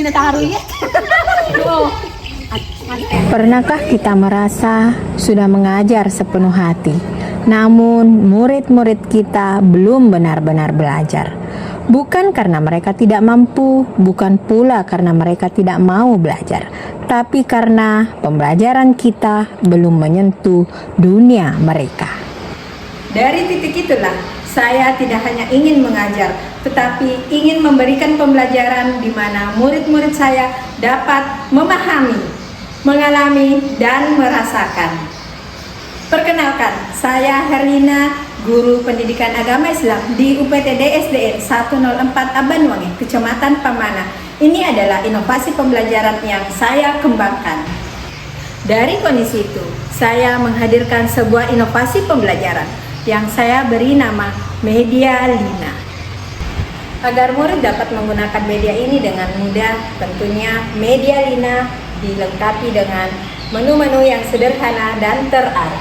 Herlina taruh ya. Pernahkah kita merasa sudah mengajar sepenuh hati, namun murid-murid kita belum benar-benar belajar? Bukan karena mereka tidak mampu, bukan pula karena mereka tidak mau belajar, tapi karena pembelajaran kita belum menyentuh dunia mereka. Dari titik itulah, saya tidak hanya ingin mengajar, tetapi ingin memberikan pembelajaran di mana murid-murid saya dapat memahami, mengalami, dan merasakan. Perkenalkan, saya Herlina, guru pendidikan agama Islam di UPTD SDN 104 Abanwangi, Kecamatan Pamana. Ini adalah inovasi pembelajaran yang saya kembangkan. Dari kondisi itu, saya menghadirkan sebuah inovasi pembelajaran yang saya beri nama Media Lina. Agar murid dapat menggunakan media ini dengan mudah, tentunya Media Lina dilengkapi dengan menu-menu yang sederhana dan terarah.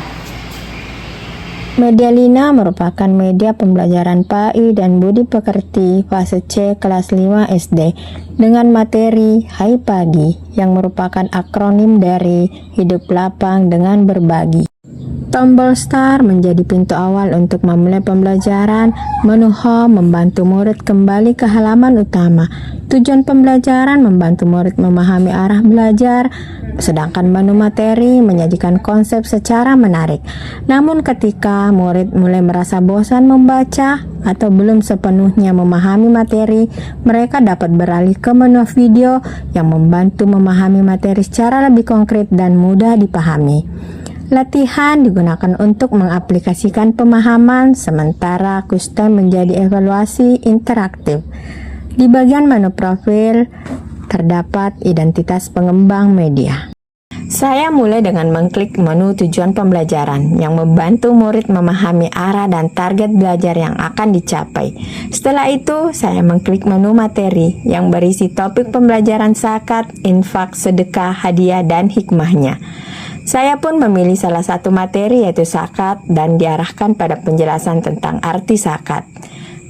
Media Lina merupakan media pembelajaran PAI dan Budi Pekerti fase C kelas 5 SD dengan materi Hai Pagi yang merupakan akronim dari Hidup Lapang dengan Berbagi. Tombol Start menjadi pintu awal untuk memulai pembelajaran. Menu Home membantu murid kembali ke halaman utama. Tujuan pembelajaran membantu murid memahami arah belajar, sedangkan menu materi menyajikan konsep secara menarik. Namun ketika murid mulai merasa bosan membaca atau belum sepenuhnya memahami materi, mereka dapat beralih ke menu video yang membantu memahami materi secara lebih konkret dan mudah dipahami. Latihan digunakan untuk mengaplikasikan pemahaman, sementara custom menjadi evaluasi interaktif. Di bagian menu profil, terdapat identitas pengembang media. Saya mulai dengan mengklik menu tujuan pembelajaran yang membantu murid memahami arah dan target belajar yang akan dicapai. Setelah itu, saya mengklik menu materi yang berisi topik pembelajaran zakat, infak, sedekah, hadiah, dan hikmahnya. Saya pun memilih salah satu materi yaitu zakat dan diarahkan pada penjelasan tentang arti zakat.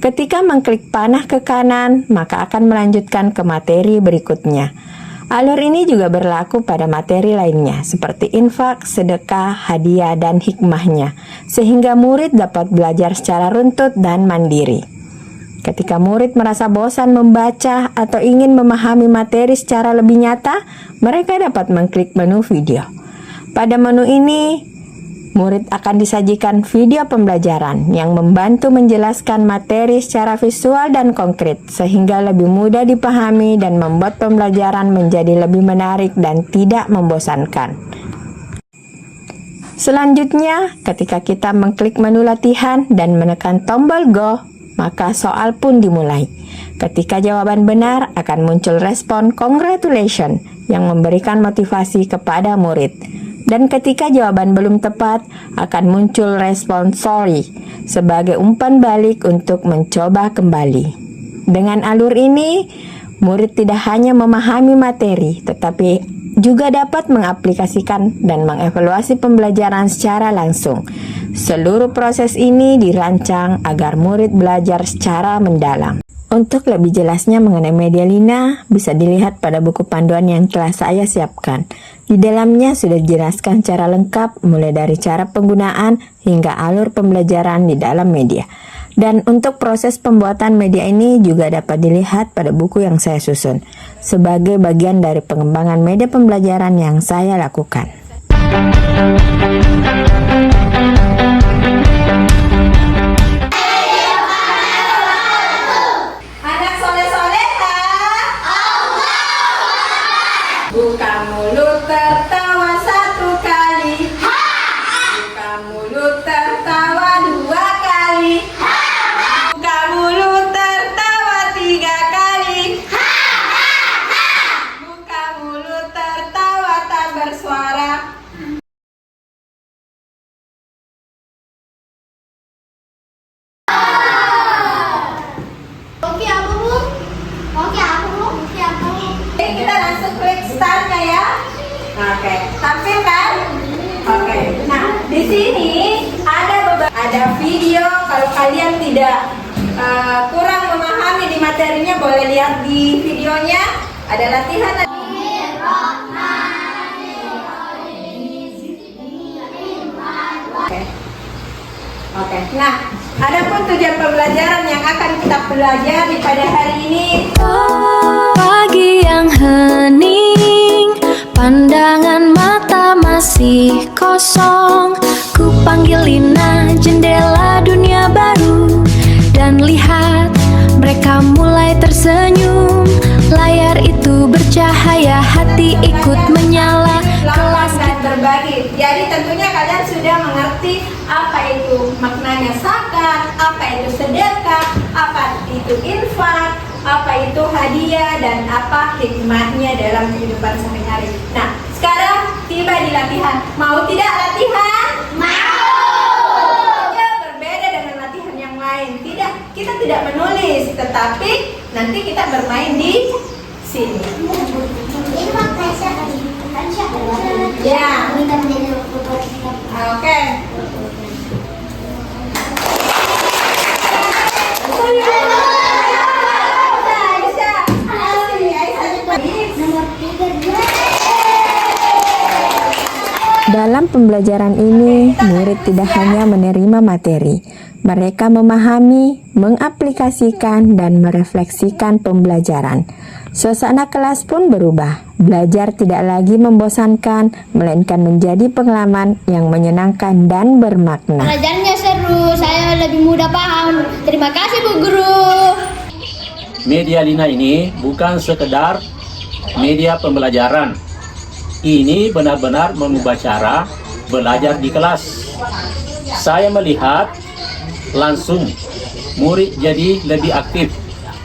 Ketika mengklik panah ke kanan, maka akan melanjutkan ke materi berikutnya. Alur ini juga berlaku pada materi lainnya seperti infak, sedekah, hadiah, dan hikmahnya, sehingga murid dapat belajar secara runtut dan mandiri. Ketika murid merasa bosan membaca atau ingin memahami materi secara lebih nyata, mereka dapat mengklik menu video. Pada menu ini, murid akan disajikan video pembelajaran yang membantu menjelaskan materi secara visual dan konkret sehingga lebih mudah dipahami dan membuat pembelajaran menjadi lebih menarik dan tidak membosankan. Selanjutnya, ketika kita mengklik menu latihan dan menekan tombol Go, maka soal pun dimulai. Ketika jawaban benar, akan muncul respon congratulations yang memberikan motivasi kepada murid. Dan ketika jawaban belum tepat, akan muncul respon sorry sebagai umpan balik untuk mencoba kembali. Dengan alur ini, murid tidak hanya memahami materi, tetapi juga dapat mengaplikasikan dan mengevaluasi pembelajaran secara langsung. Seluruh proses ini dirancang agar murid belajar secara mendalam. Untuk lebih jelasnya mengenai Media Lina, bisa dilihat pada buku panduan yang telah saya siapkan. Di dalamnya sudah dijelaskan secara lengkap mulai dari cara penggunaan hingga alur pembelajaran di dalam media. Dan untuk proses pembuatan media ini juga dapat dilihat pada buku yang saya susun sebagai bagian dari pengembangan media pembelajaran yang saya lakukan. Buka mulut tertawa satu kali, buka mulut tertawa dua kali, buka mulut tertawa tiga kali, buka mulut tertawa tak bersuara. Oke apa bu? Oke apa bu? Oke apa bu? Jadi kita langsung klik startnya ya. Oke, tampil kan? Oke. Nah, di sini ada video. Kalau kalian tidak kurang memahami di materinya, boleh lihat di videonya. Ada latihan. Oke. Nah, adapun tujuan pembelajaran yang akan kita pelajari pada hari ini. Pagi yang hening, pandangan mata masih kosong. Ku panggil Lina, jendela dunia baru, dan lihat mereka mulai tersenyum. Layar itu bercahaya, hati ikut menyala. Kelas dan berbagi. Jadi tentunya kalian sudah mengerti apa itu maknanya zakat, apa itu sedekah, apa itu infak, apa itu hadiah, dan apa hikmahnya dalam kehidupan sehari-hari. Nah, sekarang tiba di latihan. Mau tidak latihan? Mau. Ya, berbeda dengan latihan yang lain. Tidak, kita tidak menulis, tetapi nanti kita bermain di sini. Ya. Oke. Dalam pembelajaran ini, murid tidak hanya menerima materi, mereka memahami, mengaplikasikan, dan merefleksikan pembelajaran. Suasana kelas pun berubah. Belajar tidak lagi membosankan, melainkan menjadi pengalaman yang menyenangkan dan bermakna. Pelajarannya seru, saya lebih mudah paham. Terima kasih Bu Guru. Media Lina ini bukan sekedar media pembelajaran. Ini benar-benar mengubah cara belajar di kelas. Saya melihat langsung murid jadi lebih aktif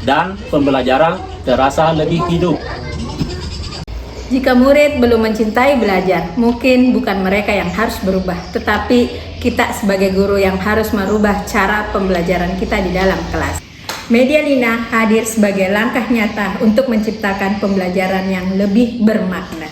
dan pembelajaran terasa lebih hidup. Jika murid belum mencintai belajar, mungkin bukan mereka yang harus berubah, tetapi kita sebagai guru yang harus merubah cara pembelajaran kita di dalam kelas. Media Lina hadir sebagai langkah nyata untuk menciptakan pembelajaran yang lebih bermakna.